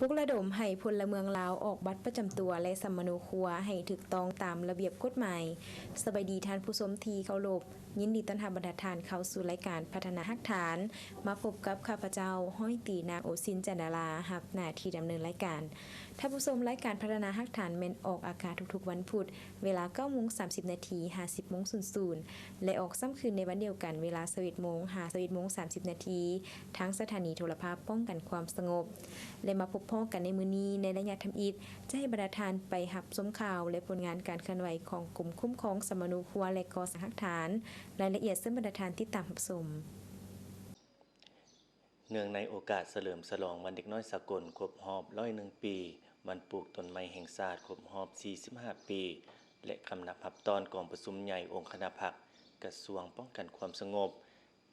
ลุกระดมให้พลเมืองลาวออกบัตรประจำตัวและสำมโนครัวให้ถูกต้องตามระเบียบกฎหมายสบายดีท่านผู้ชมที่เคารพยินดีต้อนรับบรรดาท่านเข้าสู่รายการพัฒนาหักฐานมาพบกับข้าพเจ้าห้อยตีนางโอซินจันดารารับหน้าที่ดำเนินรายการท่านผู้ชมรายการพัฒนาหักฐานแม่นออกอากาศทุกๆวันพุธเวลา 9:30 น. 50:00 และออกซ้ำคืนในวันเดียวกันเวลา 21:30 น. ทางสถานีโทรภาพป้องกันความสงบและมาพบพ้อกันในมื้อนี้ในระยะทำอิฐจะให้บรรดาท่านไปรับชมข่าวและผลงานการเคลื่อนไหวของกลุ่มคุ้มครองสมนูครัวและกสหักฐานรายละเอียดซึ่งบรรดาท่านติดตามรับชมเนื่องในโอกาสเฉลิมฉลองวันเด็กน้อยสากลครบรอบ101 ปีวันปลูกต้นไม้แห่งชาติครบรอบ45 ปีและคำนับรับตอนกองประชุมใหญ่องค์คณะผักกระทรวงป้องกันความสงบ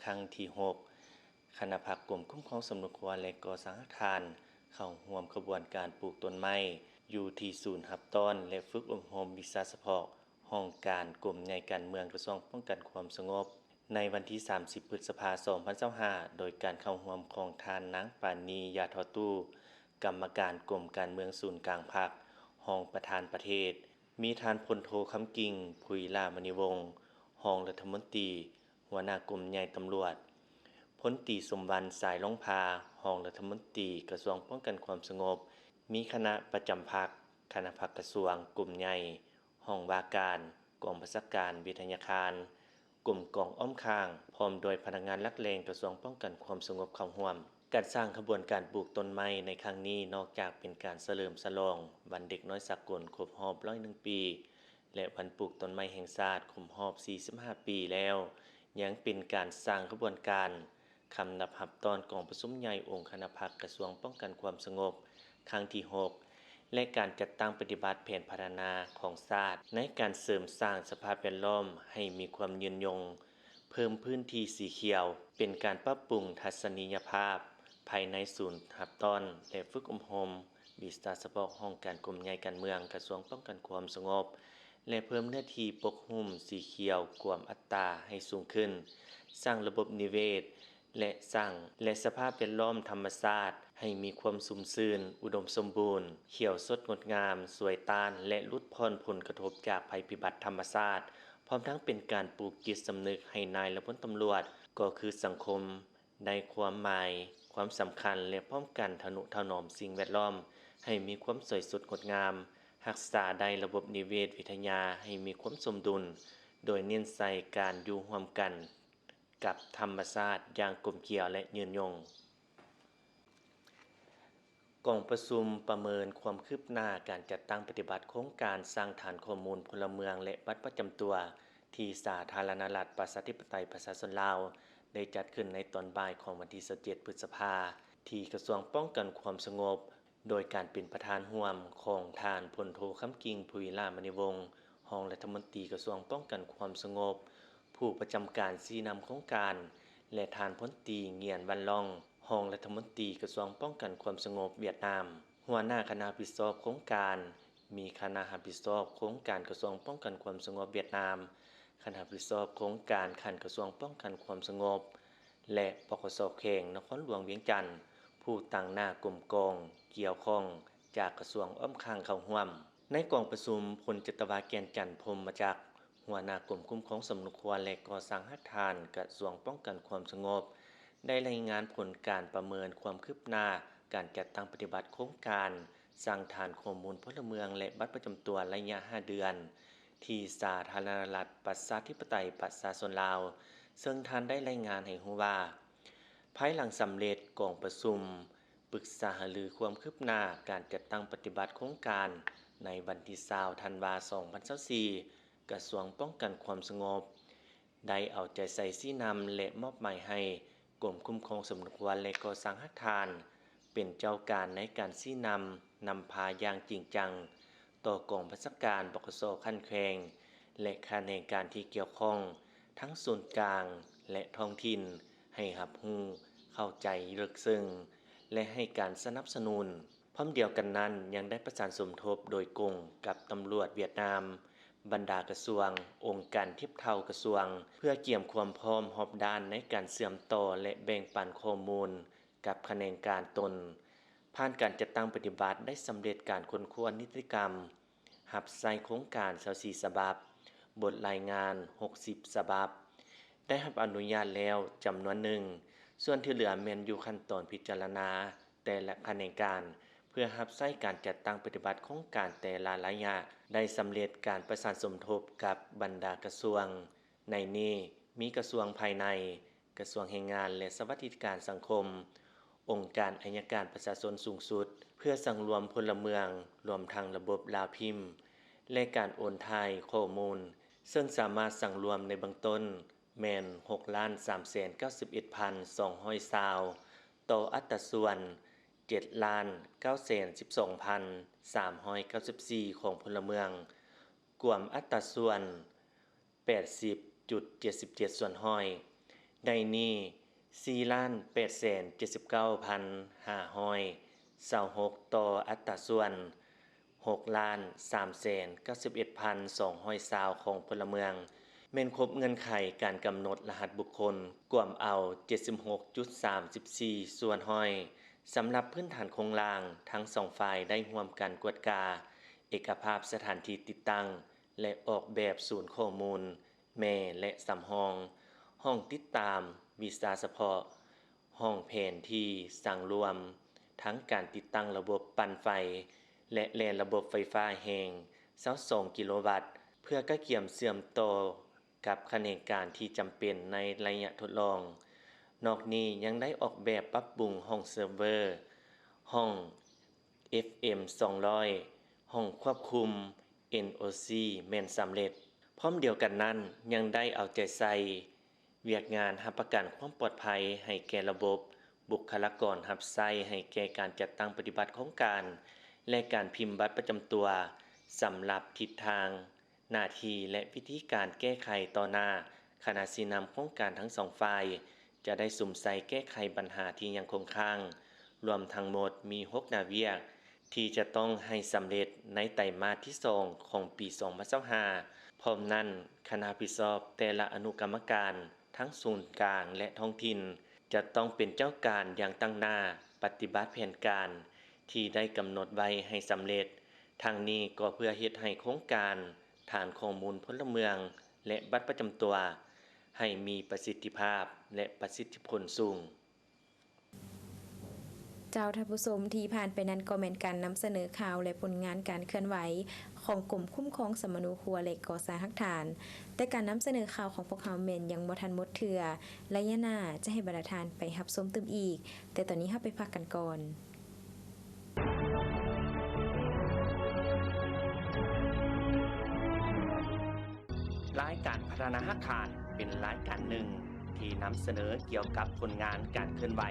ครั้งที่6คณะผักกรมคุ้มครองสมนุครัวและกสหักฐานเข้าร่วมขบวนการปลูกต้นไม้อยู่ที่ศูนย์รับตอนและฝึกอบรมวิชาเฉพาะห้องการกรมใหญ่การเมืองกระทรวงป้องกันความสงบในวันที่30พฤษภาคม2025โดยการเข้าร่วมของทานนางปานียาทอตู้กรรมการกรมการเมืองศูนย์กลางภาครองประธานประเทศมีทานพลโทคำกิ่งภุยลามณีวงศ์รองรัฐมนตรีหัวหน้ากรมใหญ่ตำรวจพลตรีสมวรรณสายลงพารองรัฐมนตรีกระทรวงป้องกันความสงบมีคณะประจำภาคคณะภาคกระทรวงกรมใหญ่ห้องว่าการกองบัญชาการวิทยาคารกรมกองอ้อมข้างพร้อมโดยพนักงานหลักแหล่งกระทรวงป้องกันความสงบเข้าร่วมการสร้างขบวนการปลูกต้นไม้ในครั้งนี้นอกจากเป็นการเฉลิมฉลองวันเด็กน้อยสากลครบรอบ101 ปีและวันปลูกต้นไม้แห่งชาติครบรอบ45 ปีแล้วยังเป็นการสร้างขบวนการคำนับรับตอนกองประชุมใหญ่องค์คณะผักกระทรวงป้องกันความสงบครั้งที่6และการจัดตั้งปฏิบัติแผนพัฒนาของชาติในการเสริมสร้างสภาพแวดล้อมให้มีความยืนยงเพิ่มพื้นที่สีเขียวเป็นการปรับปรุงทัศนียภาพภายในศูนย์รับตอนและฝึกอบรมวิชาเฉพาะห้องการกรมใหญ่การเมืองกระทรวงป้องกันความสงบและเพิ่มเนื้อที่ปกหุ้มสีเขียวกวมอัตราให้สูงขึ้นสร้างระบบนิเวศและสภาพแวดล้อมธรรมชาติให้มีความสุ่มซื่นอุดมสมบูรณ์เขียวสดงดงามสวยตานและลดพ้นผลกระทบจากภัยพิบัติธรรมชาติพร้อมทั้งเป็นการปลูกจิตสำนึกให้นายและพลตำรวจก็คือสังคมในความหมายความสำคัญและพร้อมกันทนุถนอมสิ่งแวดล้อมให้มีความสวยสดงดงามรักษาได้ระบบนิเวศวิทยาให้มีความสมดุลโดยเน้นใส่การอยู่ร่วมกันกับธรรมชาติอย่างกลมเกลี่ยวและยืนยงกองประชุมประเมินความคืบหน้าการจัดตั้งปฏิบัติโครงการสร้างฐานข้อมูลพลเมืองและบัตรประจำตัวที่สาธารณรัฐประชาธิปไตยประชาชนลาวได้จัดขึ้นในตอนบ่ายของวันที่17พฤษภาคมที่กระทรวงป้องกันความสงบโดยการเป็นประธานร่วมของทานพลโทคำกิ่งภุยลามณีวงศ์รองรัฐมนตรีกระทรวงป้องกันความสงบผู้ประจำการชี้นำโครงการและทานพลตรีเงียนวันล่องรองรัฐมนตรีกระทรวงป้องกันความสงบเวียดนามหัวหน้าคณะรับผิดชอบโครงการมีคณะรับผิดชอบโครงการกระทรวงป้องกันความสงบเวียดนามคณะรับผิดชอบโครงการขันกระทรวงป้องกันความสงบและปกสแขวงนครหลวงเวียงจันทน์ผู้ตั้งหน้ากรมกองเกี่ยวข้องจากกระทรวงอ้อมข้างเข้าร่วมในกองประชุมพลจิตวาแก่นจันทร์พรหมจักรหัวหน้ากรมคุ้มครองสมนุครัวและก่อสร้างหักฐานกระทรวงป้องกันความสงบได้รายงานผลการประเมินความคืบหน้าการจัดตั้งปฏิบัติโครงการสร้างฐานข้อมูลพลเมืองและบัตรประจำตัวระยะ5เดือนที่สาธารณรัฐประชาธิปไตยประชาชนลาวซึ่งท่านได้รายงานให้รู้ว่าภายหลังสำเร็จกองประชุมปรึกษาหารือความคืบหน้าการจัดตั้งปฏิบัติโครงการในวันที่20ธันวาคม2024กระทรวงป้องกันความสงบได้เอาใจใส่ชี้นำและมอบหมายให้กรมคุ้มครองสมนุครัวและก่อสร้างหักฐานเป็นเจ้าการในการชี้นำพาอย่างจริงจังต่อกองบัญชาการบกส.ขั้นแขวงและคณะการที่เกี่ยวข้องทั้งส่วนกลางและท้องถิ่นให้รับรู้เข้าใจลึกซึ้งและให้การสนับสนุนพร้อมเดียวกันนั้นยังได้ประสานสมทบโดยกงกับตำรวจเวียดนามบรรดากระทรวงองค์การเทียบเท่ากระทรวงเพื่อเกี่ยมความพร้อมรอบด้านในการเสื่อมต่อและแบ่งปันข้อมูลกับคะแนนการตน ผ่านการจัดตั้งปฏิบัติได้สำเร็จการค้นคว้านิติกรรมรับใส่โครงการ24ฉบับบทรายงาน60ฉบับได้รับอนุญาตแล้วจำนวนหนึ่งส่วนที่เหลือแม่นอยู่ขั้นตอนพิจารณาแต่ละแขนงการเพื่อรับใช้การจัดตั้งปฏิบัติโครงการแต่ละระยะได้สำเร็จการประสานสมทบกับบรรดากระทรวงในนี้มีกระทรวงภายในกระทรวงแรงงานและสวัสดิการสังคมองค์การอัยการประชาชนสูงสุดเพื่อสังรวมพลเมืองรวมทั้งระบบลาวพิมพ์และการโอนถ่ายข้อมูลซึ่งสามารถสั่งรวมในเบื้องต้นแม่น 6,391,220 ต่ออัตราส่วน 7,912,394 ของพลเมืองกวมอัตราส่วน 80.77 ส่วนห้อยในนี้ 4,879,526 ต่ออัตราส่วน 6,391,220 ของพลเมืองแม่นครบเงื่อนไขการกำหนดรหัสบุคคลกวมเอา 76.34 ส่วนห้อยสำหรับพื้นฐานโครงล่างทั้งสองฝ่ายได้ร่วมกันกวดกาเอกภาพสถานที่ติดตั้งและออกแบบศูนย์ข้อมูลแม่และสำรองห้องติดตามวีซ่าเฉพาะห้องแผนที่สั่งรวมทั้งการติดตั้งระบบปั่นไฟและแล่นระบบไฟฟ้าแรง22กิโลวัตต์เพื่อใกล้เคียงเชื่อมต่อกับแขนงการที่จำเป็นในระยะทดลองนอกนี้ยังได้ออกแบบปรับปรุงห้องเซิร์ฟเวอร์ห้อง FM 200ห้องควบคุม NOC แม่นสำเร็จพร้อมเดียวกันนั้นยังได้เอาใจใส่เวียกงานรับประกันความปลอดภัยให้แก่ระบบบุคลากรรับใช้ให้แก่การจัดตั้งปฏิบัติของการและการพิมพ์บัตรประจำตัวสำหรับทิศทางหน้าที่และวิธีการแก้ไขต่อหน้าขณะสินำโครงการทั้งสองฝ่ายจะได้สุ่มใส่แก้ไขปัญหาที่ยังคงค้างรวมทั้งหมดมี6หน้าเวียกที่จะต้องให้สำเร็จในไตรมาสที่2ของปี2025พร้อมนั้นคณะผิดชอบแต่ละอนุกรรมการทั้งศูนย์กลางและท้องถิ่นจะต้องเป็นเจ้าการอย่างตั้งหน้าปฏิบัติแผนการที่ได้กำหนดไว้ให้สำเร็จทางนี้ก็เพื่อเฮ็ดให้โครงการฐานข้อมูลพลเมืองและบัตรประจำตัวให้มีประสิทธิภาพและประสิทธิผลสูงเจ้าท่านผู้ชมที่ผ่านไปนั้นก็แม่นการนำเสนอข่าวและผลงานการเคลื่อนไหวของกลุ่มคุ้มครองสมนูครัวและก่อสร้างรักฐานแต่การนำเสนอข่าวของพวกเขาแม่นยังบ่ทันหมดเทื่อระยะหน้าจะให้บรรดาทานไปรับชมตึมอีกแต่ตอนนี้เฮาไปพักกันก่อนรายการพัฒนารักฐานเป็นรายการหนึ่งที่นำเสนอเกี่ยวกับผลงานการเคลื่อนไหว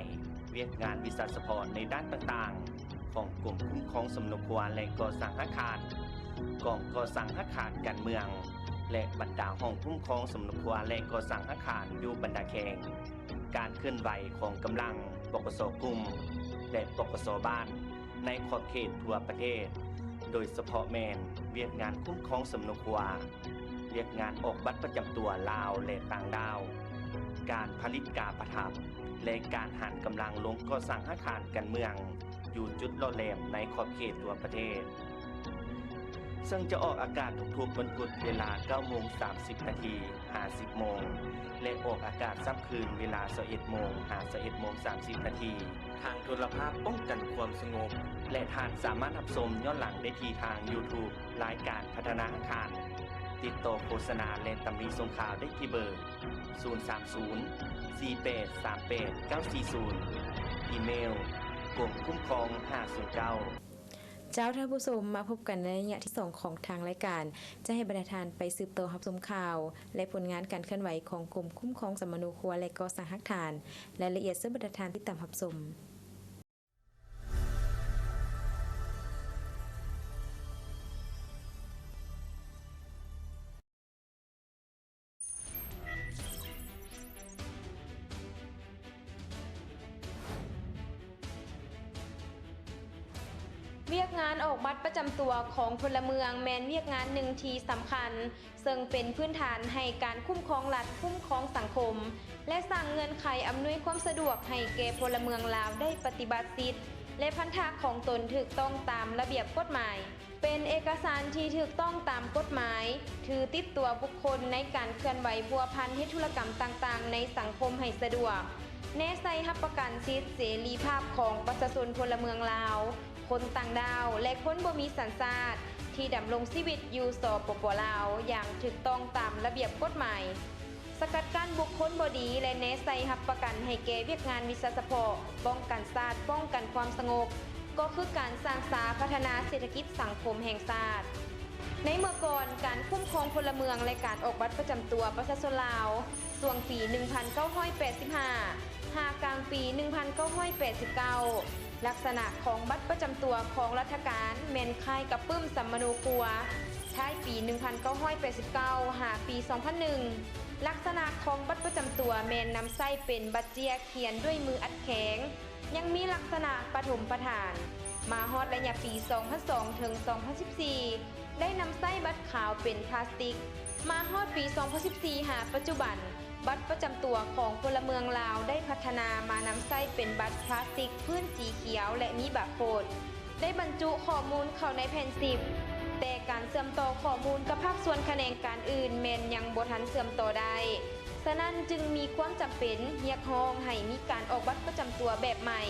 เวียกงานวิชาเฉพาะในด้านต่างๆของกลุ่มคุ้มครองสมนุครัวและก่อสร้างอาคารกองก่อสร้างอาคารการเมืองและบรรดาห้องคุ้มครองสมนุครัวและก่อสร้างอาคารอยู่บรรดาแข่งการเคลื่อนไหวของกำลังปกสกลุ่มและปกสบ้านในขอบเขตทั่วประเทศโดยเฉพาะแม่นเวียกงานคุ้มครองสมนุครัวเวียกงานออกบัตรประจำตัวลาวและต่างดาวการผลิตกาประทับและการหันกำลังลงก่อสร้างอาคารการเมืองอยู่จุดล่อแหลมในขอบเขตทั่วประเทศซึ่งจะออกอากาศทุกๆวันพุธเวลา 9:30 น. 50 โมงและออกอากาศซ้ำคืนเวลา 21:00 น. 21:30 น. ทางโทรภาพป้องกันความสงบและท่านสามารถรับชมย้อนหลังได้ที่ทาง YouTube รายการพัฒนาอาคารติดต่อโฆษณาและตำหนิส่งข่าวได้ที่เบอร์ 030-4838-940 อีเมลกรมคุ้มครอง 509เจ้าท่านผู้ชมมาพบกันในระยะที่2ของทางรายการจะให้บรรดาทานไปสืบต่อรับชมข่าวและผลงานการเคลื่อนไหวของกลุ่มคุ้มครองสมนูครัวและก่อสร้างรักฐานรายละเอียดซึ่งบรรดาทานติดตามรับชมเวียกงานออกบัตรประจำตัวของพลเมืองแม้นเวียกงานหนึ่งที่สำคัญซึ่งเป็นพื้นฐานให้การคุ้มครองรัฐคุ้มครองสังคมและสร้างเงื่อนไขอำนวยความสะดวกให้แก่พลเมืองลาวได้ปฏิบัติสิทธิ และพันธะของตนถูกต้องตามระเบียบกฎหมายเป็นเอกสารที่ถูกต้องตามกฎหมายถือติดตัวบุคคลในการเคลื่อนไหวพัวพันเฮ็ดธุรกรรมต่างๆในสังคมให้สะดวกแนใส่รับประกันสิทธิเสรีภาพของประชาชนพลเมืองลาวคนต่างดาวและคนบ่มีสัญชาติที่ดำรงชีวิตอยู่สปป.ลาวอย่างถูกต้องตามระเบียบกฎหมายสกัดกั้นบุคคลบ่ดีและแนใส่รับประกันให้แก่เวียกงานวิชาเฉพาะป้องกันชาติป้องกันความสงบก็คือการสร้างสาพัฒนาเศรษฐกิจสังคมแห่งชาติในเมื่อก่อนการคุ้มครองพลเมืองและการออกบัตรประจำตัวประชาชนลาวช่วงปี 1985 กลางปี 1989 ลักษณะของบัตรประจำตัวของรัฐการแม่นคล้ายกับปึ้มสัมมโนครัวท้ายปี 1989 ปี 2001 ลักษณะของบัตรประจำตัวแม่นนำไส้เป็นบัตรเจียเขียนด้วยมืออัดแข็งยังมีลักษณะปฐมประธานมาฮอดระยะปี 2002 ถึง 2014 ได้นำไส้บัตรขาวเป็นพลาสติกมาฮอดปี 2014 หาปัจจุบันบัตรประจำตัวของพลเมืองลาวได้พัฒนามานำไส้เป็นบัตรพลาสติกพื้นสีเขียวและมีบาร์โค้ดได้บรรจุข้อมูลเข้าในแผ่นซิปแต่การเชื่อมต่อข้อมูลกับภาคส่วนแขนงการอื่นแม่นยังบ่ทันเชื่อมต่อได้ฉะนั้นจึงมีความจำเป็นเรียกร้องให้มีการออกบัตรประจำตัวแบบใหม่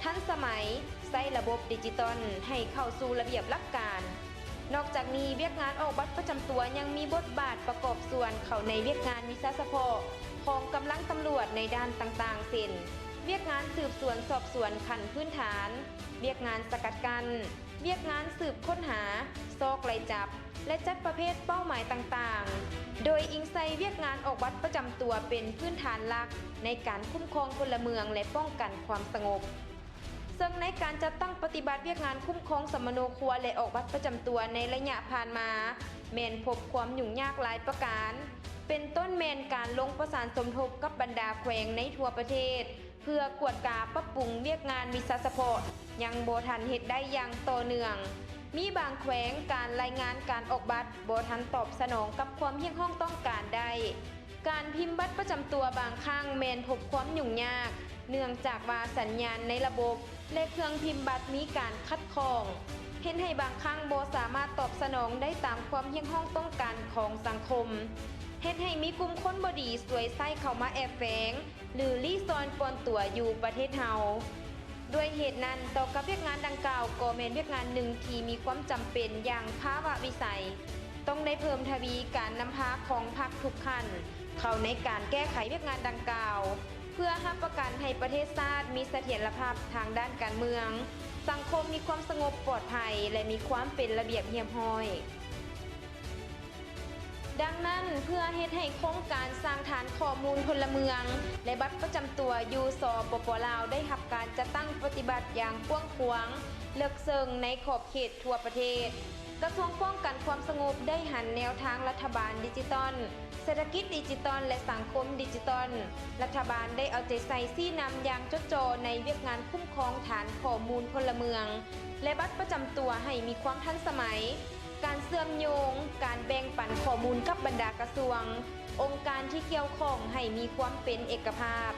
ทันสมัยใช้ระบบดิจิตอลให้เข้าสู่ระเบียบหลักการนอกจากนี้เวียกงานออกบัตรประจำตัวยังมีบทบาทประกอบส่วนเข้าในเวียกงานวิชาเฉพาะของกำลังตำรวจในด้านต่างๆเช่นเวียกงานสืบสวนสอบสวนขั้นพื้นฐานเวียกงานสกัดกั้นเวียกงานสืบค้นหาซอกไล่จับและจัดประเภทเป้าหมายต่างๆโดยอิงใส่เวียกงานออกบัตรประจำตัวเป็นพื้นฐานหลักในการคุ้มครองพลเมืองและป้องกันความสงบซึ่งในการจัดตั้งปฏิบัติเวียกงานคุ้มครองสัมมโนครัวและออกบัตรประจำตัวในระยะผ่านมาแม่นพบความยุ่งยากหลายประการเป็นต้นแม่นการลงประสานสมทบกับบรรดาแขวงในทั่วประเทศเพื่อกวดกาปรับปรุงเวียกงานวิชาเฉพาะยังบ่ทันเฮ็ดได้อย่างต่อเนื่องมีบางแขวงการรายงานการออกบัตรบ่ทันตอบสนองกับความเฮี้ยงห้องต้องการได้การพิมพ์บัตรประจำตัวบางครั้งแม่นพบความยุ่งยากเนื่องจากว่าสัญญาณในระบบและเครื่องพิมพ์บัตรมีการขัดข้องเห็นให้บางครั้งบ่สามารถตอบสนองได้ตามความเฮี้ยงห้องต้องการของสังคมเฮ็ดให้มีกลุ่มคนบ่ดีสวยไส้เข้ามาแอบแฝงหรือลี่ซอนปนตัวอยู่ประเทศเฮาด้วยเหตุนั้นต่อกับเวียกงานดังกล่าวก็แม่นเวียกงานหนึ่งที่มีความจำเป็นอย่างภาวะวิสัยต้องได้เพิ่มทวีการนำพาของพรรคทุกขั้นเข้าในการแก้ไขเวียกงานดังกล่าวเพื่อรับประกันให้ประเทศชาติมีเสถียรภาพทางด้านการเมืองสังคมมีความสงบปลอดภัยและมีความเป็นระเบียบเรียบร้อยดังนั้นเพื่อเฮ็ดให้โครงการสร้างฐานข้อมูลพลเมืองและบัตรประจำตัวอยู่สปป.ลาวได้รับการจัดตั้งปฏิบัติอย่างกว้างขวางเลิกเซิงในขอบเขตทั่วประเทศกระทรวงป้องกันความสงบได้หันแนวทางรัฐบาลดิจิตอลเศรษฐกิจดิจิตอลและสังคมดิจิตอลรัฐบาลได้เอาใจใส่ชี้นำอย่างจดจ่อในเวียกงานคุ้มครองฐานข้อมูลพลเมืองและบัตรประจำตัวให้มีความทันสมัยการเชื่อมโยงการแบ่งปันข้อมูลกับบรรดากระทรวงองค์การที่เกี่ยวข้องให้มีความเป็นเอกภาพ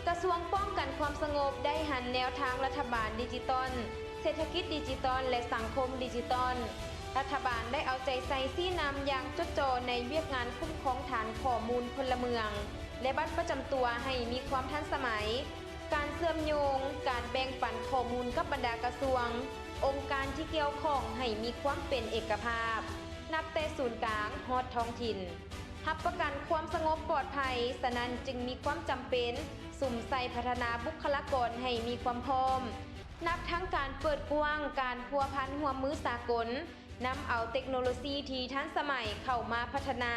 กระทรวงป้องกันความสงบได้หันแนวทางรัฐบาลดิจิตอลเศรษฐกิจดิจิตอลและสังคมดิจิตอลรัฐบาลได้เอาใจใส่ชี้นำอย่างจดจ่อในเวียกงานคุ้มครองฐานข้อมูลพลเมืองและบัตรประจำตัวให้มีความทันสมัยการเชื่อมโยงการแบ่งปันข้อมูลกับบรรดากระทรวงองค์การที่เกี่ยวข้องให้มีความเป็นเอกภาพนับแต่ศูนย์กลางฮอดท้องถิ่นรับประกันความสงบปลอดภัยฉะนั้นจึงมีความจำเป็นสุ่มใส่พัฒนาบุคลากรให้มีความพร้อมนับทั้งการเปิดกว้างการพัวพันร่วมมือสากลนำเอาเทคโนโลยีที่ทันสมัยเข้ามาพัฒนา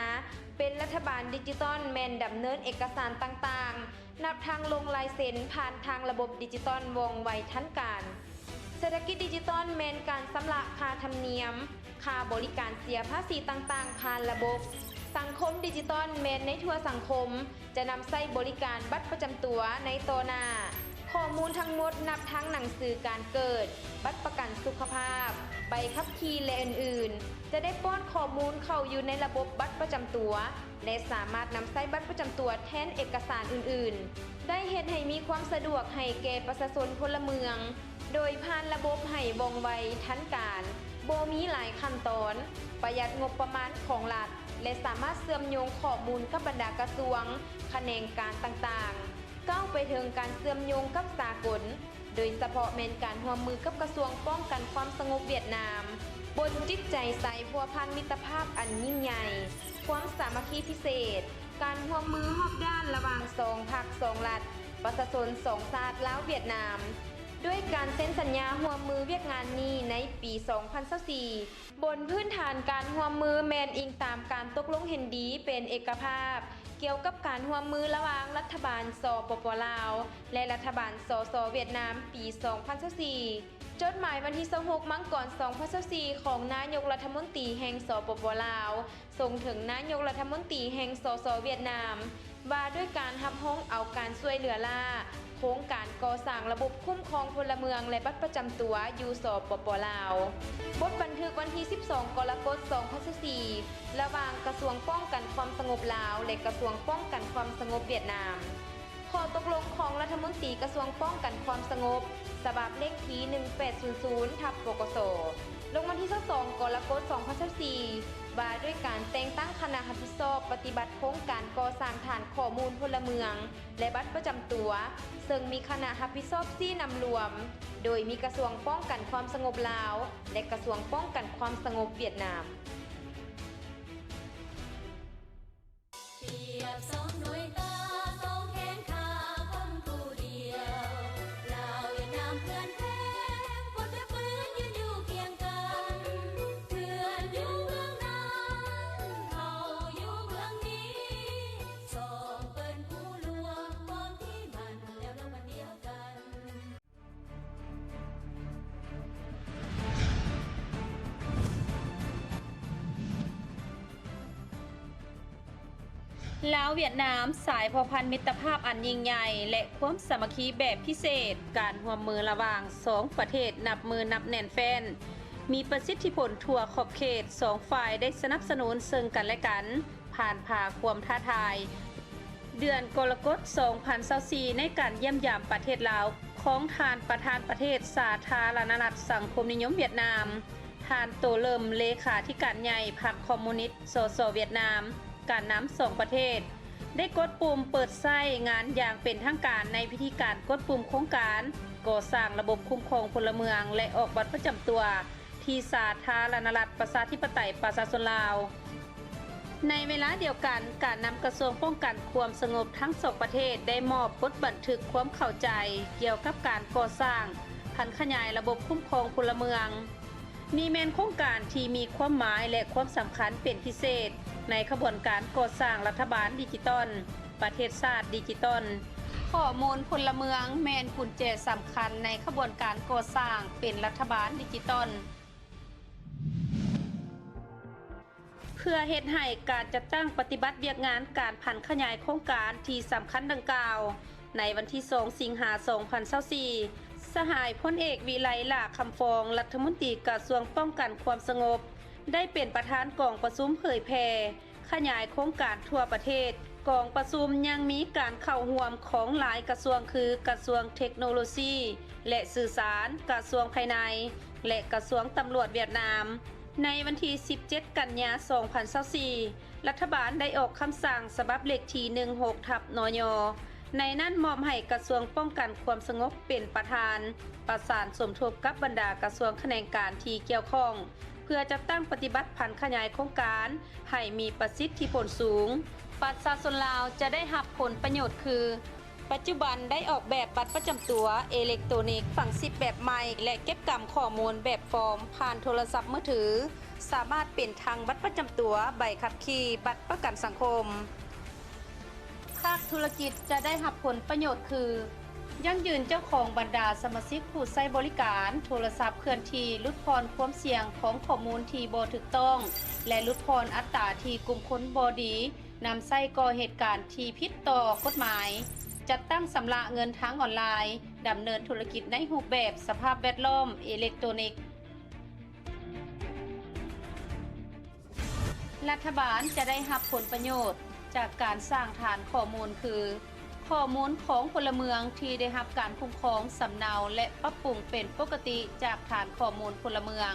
เป็นรัฐบาลดิจิตอลแม่นดำเนินเอกสารต่างๆนับทางลงลายเซ็นผ่านทางระบบดิจิตอลว่องไวทันการเศรษฐกิจดิจิตอลแม่นการชำระค่าธรรมเนียมค่าบริการเสียภาษีต่างๆผ่านระบบสังคมดิจิตอลแม่นในทั่วสังคมจะนำใช้บริการบัตรประจำตัวในต่อหน้าข้อมูลทั้งหมดนับทั้งหนังสือการเกิดบัตรประกันสุขภาพใบขับขี่และอื่นๆจะได้ป้อนข้อมูลเข้าอยู่ในระบบบัตรประจำตัวและสามารถนำใช้บัตรประจำตัวแทนเอกสารอื่นๆ ได้เฮ็ดให้มีความสะดวกให้แก่ประชาชนพลเมือง โดยผ่านระบบให้ว่องไวทันการบ่มีหลายขั้นตอน ประหยัดงบประมาณของรัฐ และสามารถเชื่อมโยงข้อมูลกับบรรดากระทรวงแขนงการต่างๆ ก้าวไปถึงการเชื่อมโยงกับสากล โดยเฉพาะแม่นการร่วมมือกับกระทรวงป้องกันความสงบเวียดนาม บนจิตใจใสพัวพันมิตรภาพอันยิ่งใหญ่ ความสามัคคีพิเศษ การร่วมมือรอบด้านระหว่างสองพรรคสองรัฐ ประชาชนสองชาติลาวเวียดนาม ด้วยการเซ็นสัญญาร่วมมือเวียกงานนี้ในปี 2024 บนพื้นฐานการร่วมมือแมนอิงตามการตกลงเห็นดีเป็นเอกภาพ เกี่ยวกับการร่วมมือระหว่างรัฐบาลสปป.ลาว และรัฐบาลสส.เวียดนามปี 2024 จดหมายวันที่ 26 มังกร 2024 ของนายกรัฐมนตรีแห่งสปป.ลาว ส่งถึงนายกรัฐมนตรีแห่งสส.เวียดนาม ว่าด้วยการรับห้องเอาการช่วยเหลือล่าโครงการก่อสร้างระบบคุ้มครองพลเมืองและบัตรประจำตัวอยู่สปป.ลาวบทบันทึกวันที่ 12 กรกฎาคม 2024 ระหว่างกระทรวงป้องกันความสงบลาวและกระทรวงป้องกันความสงบเวียดนามข้อตกลงของรัฐมนตรีกระทรวงป้องกันความสงบฉบับเลขที่ 1800 ปกส. ลงวันที่ 22 กรกฎาคม 2024 ว่าด้วยการแต่งตั้งคณะรับผิดชอบปฏิบัติโครงการก่อสร้างฐานข้อมูลพลเมืองและบัตรประจำตัวซึ่งมีคณะรับผิดชอบ4นำรวมโดยมีกระทรวงป้องกันความสงบลาวและกระทรวงป้องกันความสงบเวียดนามเปรียบสองหน่วยตาสองแขนขาคนผู้เดียวลาวเวียดนามเพื่อนแท้คนแต่ปืนยืนอยู่เคียงกันเพื่อนอยู่เมืองนั้นเขาอยู่เมืองนี้สองเปิ้นผู้ลวงความที่มันแล้วเรามันเดียวกัน ลาวเวียดนามสายพอพันมิตรภาพอันยิ่งใหญ่และความสามัคคีแบบพิเศษการร่วมมือระหว่าง2ประเทศนับมือนับแน่นแฟนมีประสิทธิผลทั่วขอบเขต2ฝ่ายได้สนับสนุนซึ่งกันและกันผ่านพาความท้าทายเดือนกรกฎาคม 2024 ในการเยี่ยมยามประเทศลาวของท่านประธานประเทศสาธารณรัฐสังคมนิยมเวียดนามท่านโตเลิมเลขาธิการใหญ่พรรคคอมมิวนิสต์สสเวียดนามการนำ2ประเทศได้กดปุ่มเปิดใช้งานอย่างเป็นทางการในพิธีการกดปุ่มโครงการก่อสร้างระบบคุ้มครองพลเมืองและออกบัตรประจำตัวที่สาธารณรัฐประชาธิปไตยประชาชนลาวในเวลาเดียวกันการนำกระทรวงป้องกันความสงบทั้ง2ประเทศได้มอบบทบันทึกความเข้าใจเกี่ยวกับการก่อสร้างพันขยายระบบคุ้มครองพลเมืองนี่แม่นโครงการที่มีความหมายและความสำคัญเป็นพิเศษในขบวนการก่อสร้างรัฐบาลดิจิตอลประเทศชาติดิจิตอลข้อมูลพลเมืองแม่นกุญแจสำคัญในขบวนการก่อสร้างเป็นรัฐบาลดิจิตอลเพื่อเฮ็ดให้การจัดตั้งปฏิบัติเวียกงานการพันขยายโครงการที่สำคัญดังกล่าวในวันที่ 2 สิงหาคม 2024สหายพลเอกวิไลลาคำฟองรัฐมนตรีกระทรวงป้องกันความสงบได้เป็นประธานกองประชุมเผยแพร่ขยายโครงการทั่วประเทศกองประชุมยังมีการเข้าร่วมของหลายกระทรวงคือกระทรวงเทคโนโลยีและสื่อสารกระทรวงภายในและกระทรวงตำรวจเวียดนามในวันที่ 17 กันยายน 2024รัฐบาลได้ออกคำสั่งฉบับเลขที่ 16/นย.ในนั้นมอบให้กระทรวงป้องกันความสงบเป็นประธานประสานสมทบกับบรรดากระทรวงแขนงการที่เกี่ยวข้องเพื่อจะตั้งปฏิบัติพันขยายโครงการให้มีประสิทธิผลสูงประชาชนลาวจะได้รับผลประโยชน์คือปัจจุบันได้ออกแบบบัตรประจำตัวอิเล็กทรอนิกส์ฝังชิปแบบใหม่และเก็บกำข้อมูลแบบฟอร์มผ่านโทรศัพท์มือถือสามารถเป็นทางบัตรประจำตัวใบขับขี่บัตรประกันสังคมภาคธุรกิจจะได้รับผลประโยชน์คือยั่งยืนเจ้าของบรรดาสมาชิกผู้ใช้บริการโทรศัพท์เคลื่อนที่ลดพรความเสี่ยงของข้อมูลที่บ่ถูกต้องและลดพรอัตราที่กลุ่มคนบ่ดีนำใช้ก่อเหตุการณ์ที่ผิดต่อกฎหมายจัดตั้งสำระเงินทางออนไลน์ดำเนินธุรกิจในรูปแบบสภาพแวดล้อมอิเล็กทรอนิกส์รัฐบาลจะได้รับผลประโยชน์จากการสร้างฐานข้อมูลคือ ข้อมูลของพลเมืองที่ได้รับการคุ้มครองสำเนาและปรับปรุงเป็นปกติจากฐานข้อมูลพลเมือง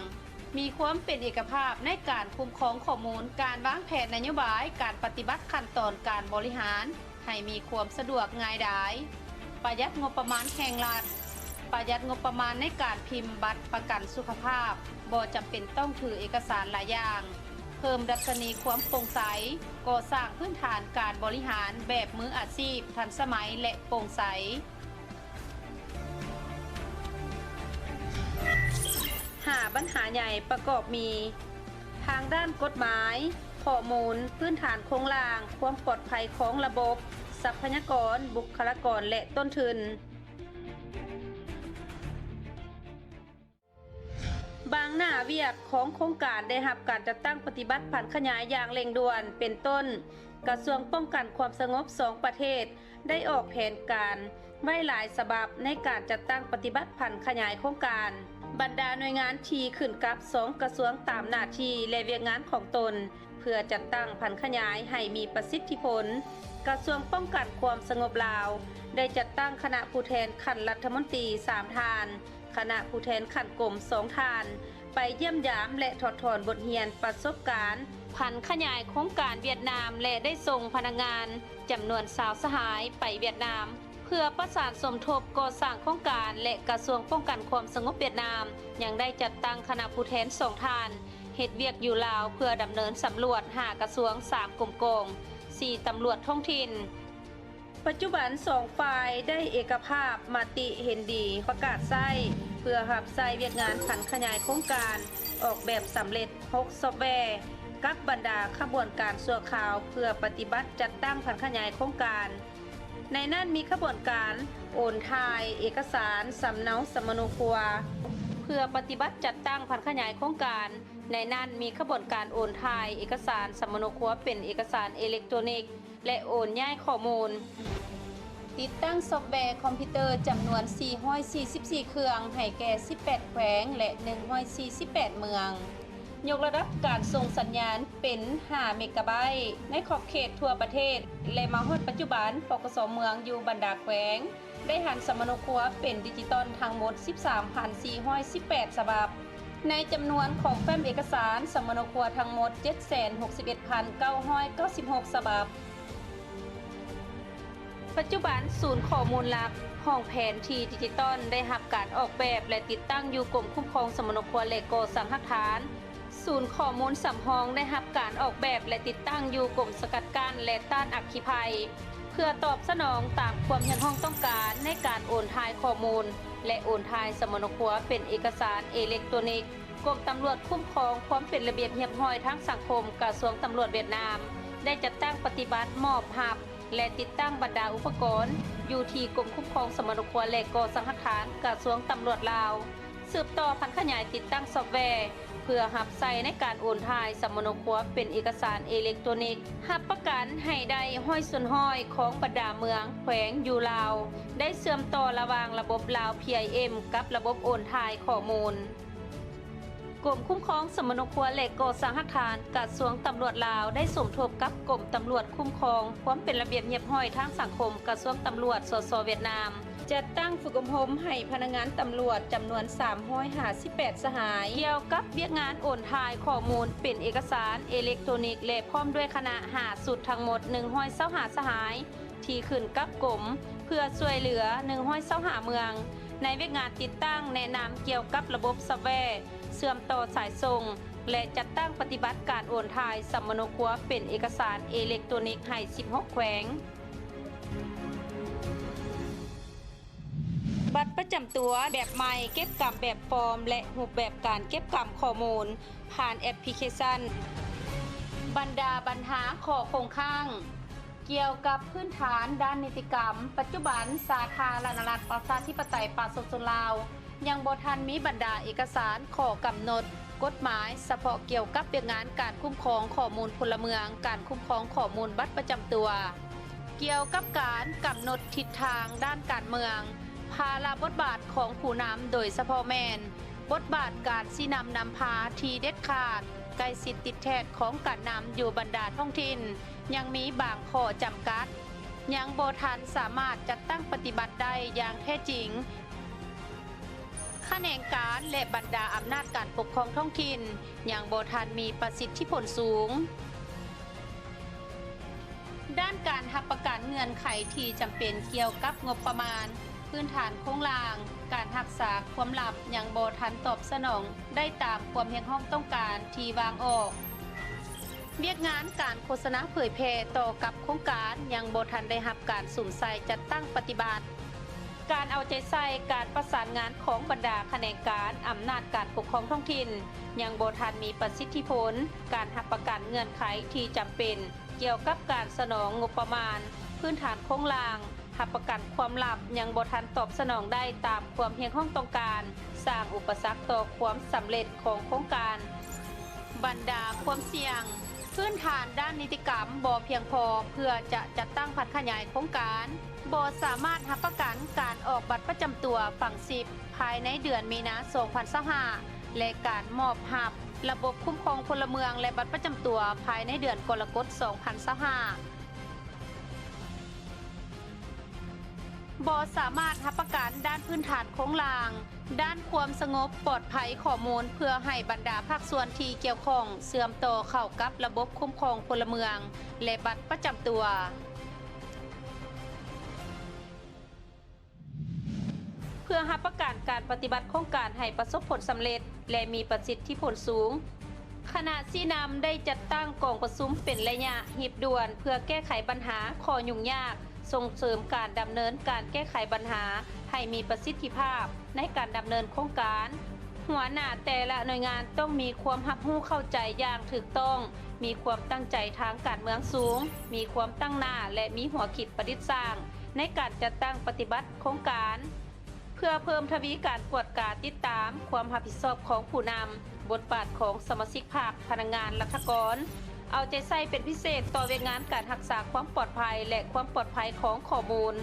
มีความเป็นเอกภาพในการคุ้มครองข้อมูลการวางแผนนโยบายการปฏิบัติขั้นตอนการบริหารให้มีความสะดวกง่ายดายประหยัดงบประมาณแห่งรัฐประหยัดงบประมาณในการพิมพ์บัตรประกันสุขภาพบ่จำเป็นต้องถือเอกสารหลายอย่างเพิ่มดัชนีความโปร่งใสก่อสร้างพื้นฐานการบริหารแบบมืออาชีพทันสมัยและโปร่งใส5ปัญหาใหญ่ประกอบมีทางด้านกฎหมายข้อมูลพื้นฐานโครงสร้างความปลอดภัยของระบบทรัพยากรบุคลากรและต้นทุนบางหน้าเวียกของโครงการได้รับการจัดตั้งปฏิบัติผันขยายอย่างเร่งด่วนเป็นต้นกระทรวงป้องกันความสงบ2ประเทศได้ออกแผนการไว้หลายฉบับในการจัดตั้งปฏิบัติผันขยายโครงการบรรดาหน่วยงานที่ขึ้นกับ2กระทรวงตามหน้าที่และเวียกงานของตนเพื่อจัดตั้งผันขยายให้มีประสิทธิผลกระทรวงป้องกันความสงบลาวได้จัดตั้งคณะผู้แทนขั้นรัฐมนตรี3ท่านคณะผู้แทนขั้นกรม2ท่านไปเยี่ยมยามและถอดถอนบทเรียนประสบการณ์ผันขยายโครงการเวียดนามและได้ส่งพนักงานจำนวน20สหายไปเวียดนามเพื่อประสานสมทบก่อสร้างโครงการและกระทรวงป้องกันความสงบเวียดนามยังได้จัดตั้งคณะผู้แทน2ท่านเฮ็ดเวียกอยู่ลาวเพื่อดำเนินสำรวจ5กระทรวง3กรมกอง4ตำรวจท้องถิ่นปัจจุบัน2ฝ่ายได้เอกภาพมติเห็นดีประกาศใช้เพื่อรับใช้เวียกงานผันขยายโครงการออกแบบสำเร็จ6ซอฟต์แวร์กับบรรดาขบวนการชั่วคราวเพื่อปฏิบัติจัดตั้งผันขยายโครงการในนั้นมีขบวนการโอนถ่ายเอกสารสำเนาสมโนครัวเพื่อปฏิบัติจัดตั้งผันขยายโครงการในนั้นมีขบวนการโอนถ่ายเอกสารสมโนครัวเป็นเอกสารอิเล็กทรอนิกส์และโอนย้ายข้อมูลติดตั้งซอฟต์แวร์คอมพิวเตอร์จำนวน444เครื่องให้แก่18แขวงและ148เมืองยกระดับการส่งสัญญาณเป็น5เมกะไบต์ในขอบเขตทั่วประเทศและมาฮอดปัจจุบันปกส.เมืองอยู่บรรดาแขวงได้หันสมโนครัวเป็นดิจิตอลทั้งหมด 13,418 ฉบับในจำนวนของแฟ้มเอกสารสมโนครัวทั้งหมด 761,996 ฉบับปัจจุบันศูนย์ข้อมูลหลักห้องแผนที่ดิจิตอลได้รับการออกแบบและติดตั้งอยู่กรมคุ้มครองสมโนครัวและก่อสร้างหลักฐานศูนย์ข้อมูลสำรองได้รับการออกแบบและติดตั้งอยู่กรมสกัดกั้นและต้านอัคคีภัยเพื่อตอบสนองตามความยันห้องต้องการในการโอนถ่ายข้อมูลและโอนถ่ายสมโนครัวเป็นเอกสารอิเล็กทรอนิกส์กรมตำรวจคุ้มครองความเป็นระเบียบเรียบร้อยทั้งสังคมกระทรวงตำรวจเวียดนามได้จัดตั้งปฏิบัติมอบหับและติดตั้งบรรดาอุปกรณ์อยู่ที่กรมคุ้มครองสมโนครัวและก่อสร้างหลักฐานกระทรวงตำรวจลาวสืบต่อพันขยายติดตั้งซอฟต์แวร์เพื่อรับใช้ในการโอนถ่ายสมโนครัวเป็นเอกสารอิเล็กทรอนิกส์รับประกันให้ได้ห้อยส่วนห้อยของบรรดาเมืองแขวงอยู่ลาวได้เชื่อมต่อระหว่างระบบลาว PIM กับระบบโอนถ่ายข้อมูลกรมคุ้มครองสมโนครัวและก่อสร้างหลักฐานกระทรวงตำรวจลาวได้สมทบกับกรมตำรวจคุ้มครองความเป็นระเบียบเรียบร้อยทางสังคมกระทรวงตำรวจสสเวียดนามจัดตั้งฝึกอบรมให้พนักงานตำรวจจำนวน358สหายเกี่ยวกับเวียกงานโอนถ่ายข้อมูลเป็นเอกสารอิเล็กทรอนิกส์และพร้อมด้วยคณะ5สุดทั้งหมด125สหายที่ขึ้นกับกรมเพื่อช่วยเหลือ125เมืองในเวียกงานติดตั้งแนะนำเกี่ยวกับระบบซอฟต์แวร์เชื่อมต่อสายส่งและจัดตั้งปฏิบัติการโอนถ่ายสมโนครัวเป็นเอกสารอิเล็กทรอนิกส์ให้16แขวงบัตรประจำตัวแบบใหม่เก็บกำแบบฟอร์มและรูปแบบการเก็บกำข้อมูลผ่านแอปพลิเคชันบรรดาปัญหาข้อคงข้างเกี่ยวกับพื้นฐานด้านนิติกรรมปัจจุบันสาธารณรัฐประชาธิปไตยประชาชนลาวยังบ่ทันมีบรรดาเอกสารข้อกำหนดกฎหมายเฉพาะเกี่ยวกับเรื่องงานการคุ้มครองข้อมูลพลเมืองการคุ้มครองข้อมูลบัตรประจำตัวเกี่ยวกับการกำหนดทิศทางด้านการเมืองภาระบทบาทของผู้นำโดยเฉพาะแม่นบทบาทการชี้นำนำพาที่เด็ดขาดใกล้ชิดติดแทดของการนำอยู่บรรดาท้องถิ่นยังมีบางข้อจำกัด ยังบ่ทันสามารถจัดตั้งปฏิบัติได้อย่างแท้จริงแขนงการและบรรดาอำนาจการปกครองท้องถิ่นยังบ่ทันมีประสิทธิผลสูงด้านการรับประกันเงื่อนไขที่จำเป็นเกี่ยวกับงบประมาณพื้นฐานโครงล่างการรักษาความลับยังบ่ทันตอบสนองได้ตามความเรียกร้องต้องการที่วางออกเวียกงานการโฆษณาเผยแพร่ต่อกับโครงการยังบ่ทันได้รับการสุ่มใส่จัดตั้งปฏิบัติการเอาใจใส่การประสานงานของบรรดาแขนงการอำนาจการปกครองท้องถิ่นยังบ่ทันมีประสิทธิผลการรับประกันเงื่อนไขที่จำเป็นเกี่ยวกับการสนองงบประมาณพื้นฐานโครงล่างรับประกันความลับยังบ่ทันตอบสนองได้ตามความเรียกร้องต้องการสร้างอุปสรรคต่อความสำเร็จของโครงการบรรดาความเสี่ยงพื้นฐานด้านนิติกรรมบ่เพียงพอเพื่อจะจัดตั้งพัฒนาขยายโครงการบ่สามารถรับประกันการออกบัตรประจำตัวฝั่ง10ภายในเดือนมีนาคม 2025และการมอบรับระบบคุ้มครองพลเมืองและบัตรประจำตัวภายในเดือนกรกฎาคม 2025บ่สามารถรับประกันด้านพื้นฐานโครงล่างด้านความสงบปลอดภัยข้อมูลเพื่อให้บรรดาภาคส่วนที่เกี่ยวข้องเสื่อมต่อเข้ากับระบบคุ้มครองพลเมืองและบัตรประจำตัวเพื่อรับประกันการปฏิบัติโครงการให้ประสบผลสำเร็จและมีประสิทธิผลสูงคณะชี้นำได้จัดตั้งกองประชุมเป็นระยะหีบด่วนเพื่อแก้ไขปัญหาข้อยุ่งยากส่งเสริมการดำเนินการแก้ไขปัญหาให้มีประสิทธิภาพในการดำเนินโครงการหัวหน้าแต่ละหน่วยงานต้องมีความรับรู้เข้าใจอย่างถูกต้องมีความตั้งใจทางการเมืองสูงมีความตั้งหน้าและมีหัวคิดประดิษฐ์สร้างในการจัดตั้งปฏิบัติโครงการเพื่อเพิ่มทวีการกวดกาติดตามความรับผิดชอบของผู้นำบทบาทของสมาชิกภาคพนักงานรัฐกรเอาใจใส่เป็นพิเศษต่อเวียกงานการรักษาความปลอดภัยและความปลอดภัยของข้อมูล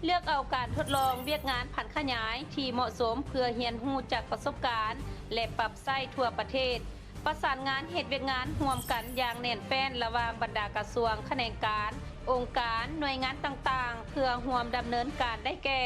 เลือกเอาการทดลองเวียกงานผันขยายที่เหมาะสมเพื่อเรียนรู้จากประสบการณ์และปรับใช้ทั่วประเทศประสานงานเฮ็ดเวียกงานร่วมกันอย่างแน่นแฟ้นระหว่างบรรดากระทรวงแขนงการองค์การหน่วยงานต่างๆเพื่อร่วมดำเนินการได้แก่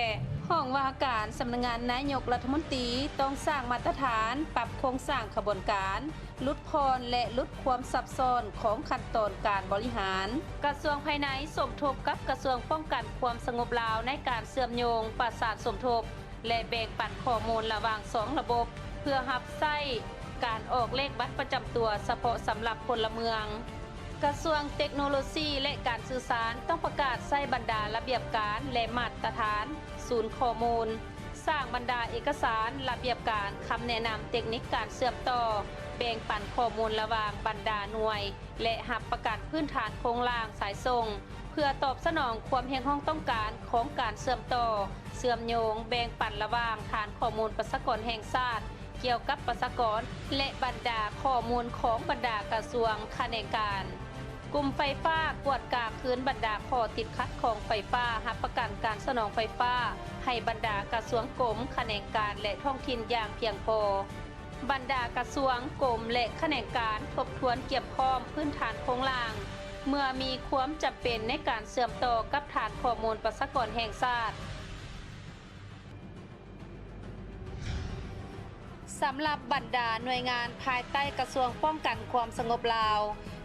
ห้องว่าการสำนักงานนายกรัฐมนตรีต้องสร้างมาตรฐานปรับโครงสร้างขบวนการลดพรและลดความซับซ้อนของขั้นตอนการบริหารกระทรวงภายในสมทบกับกระทรวงป้องกันความสงบลาวในการเชื่อมโยงประสานสมทบและแบ่งปันข้อมูลระหว่าง2ระบบเพื่อรับใช้การออกเลขบัตรประจำตัวเฉพาะสำหรับพลเมืองกระทรวงเทคโนโลยีและการสื่อสารต้องประกาศใช้บรรดาระเบียบการและมาตรฐานศูนย์ข้อมูลสร้างบรรดาเอกสารระเบียบการคำแนะนำเทคนิคการเชื่อมต่อแบ่งปันข้อมูลระหว่างบรรดาหน่วยและรับประกันพื้นฐานโครงล่างสายส่งเพื่อตอบสนองความเรียกร้องต้องการของการเชื่อมต่อเชื่อมโยงแบ่งปันระหว่างฐานข้อมูลประชากรแห่งชาติเกี่ยวกับประชากรและบรรดาข้อมูลของบรรดากระทรวงแขนงการกลุ่มไฟฟ้ากวดกาคืนบรรดาข้อติดขัดของไฟฟ้ารับประกันการสนองไฟฟ้าให้บรรดากระทรวงกรมแขนงการและท้องถิ่นอย่างเพียงพอบรรดากระทรวงกรมและแขนงการทบทวนเก็บพร้อมพื้นฐานโครงล่างเมื่อมีความจำเป็นในการเชื่อมต่อกับฐานข้อมูลประชากรแห่งชาติสำหรับบรรดาหน่วยงานภายใต้กระทรวงป้องกันความสงบลาว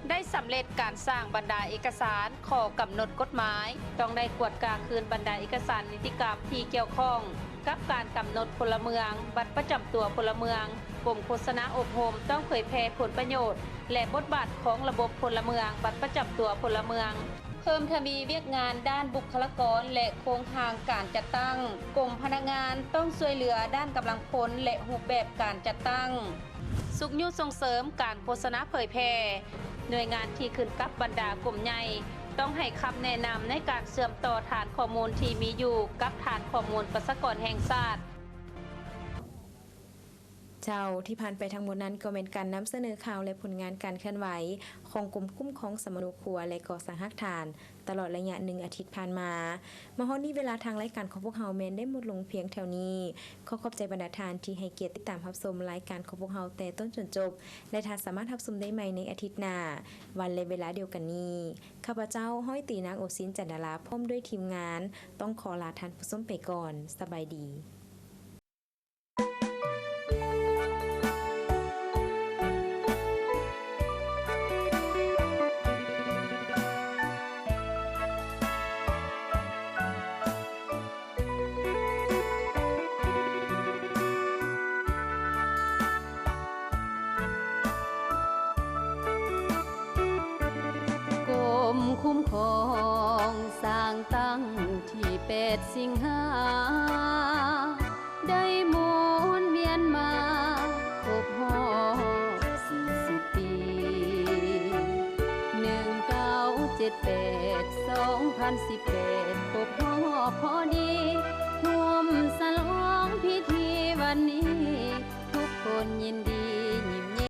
ได้สำเร็จการสร้างบรรดาเอกสารข้อกำหนดกฎหมายต้องได้กวดกาคืนบรรดาเอกสารนิติกรรมที่เกี่ยวข้องกับการกำหนดพลเมืองบัตรประจำตัวพลเมืองกรมโฆษณาอบรมต้องเผยแพร่ผลประโยชน์และบทบาทของระบบพลเมืองบัตรประจำตัวพลเมืองเพิ่มทวีเวียกงานด้านบุคลากรและโครงทางการจัดตั้งกรมพนักงานต้องช่วยเหลือด้านกำลังพลและรูปแบบการจัดตั้งสุขยุส่งเสริมการโฆษณาเผยแพร่หน่วยงานที่ขึ้นกับบรรดากลุ่มใหญ่ต้องให้คำแนะนำในการเชื่อมต่อฐานข้อมูลที่มีอยู่กับฐานข้อมูลประชากรแห่งชาติ เจ้าที่ผ่านไปทั้งหมดนั้นก็เป็นการนำเสนอข่าวและผลงานการเคลื่อนไหวของกรมคุ้มครองสมนุครัวและก่อสร้างฮักฐาน ตลอดระยะ1 อาทิตย์ผ่านมาฮอดนี้เวลาทางรายการของพวกเฮาแม่นได้หมดลงเพียงแถวนี้ขอขอบใจบรรดาทานที่ให้เกียรติติดตามรับชมรายการของพวกเฮาแต่ต้นจนจบและท่านสามารถรับชมได้ใหม่ในอาทิตย์หน้าวันและเวลาเดียวกันนี้ข้าพเจ้าห้อยตีนางโอซินจันดาราพร้อมด้วยทีมงานต้องขอลาท่านผู้ชมไปก่อนสบายดีกรมคุ้มครองสร้างตั้งที่8 สิงหาได้หมุนเวียนมาครบรอบ40 ปี 1978 2018ครบรอบพอดีร่วมส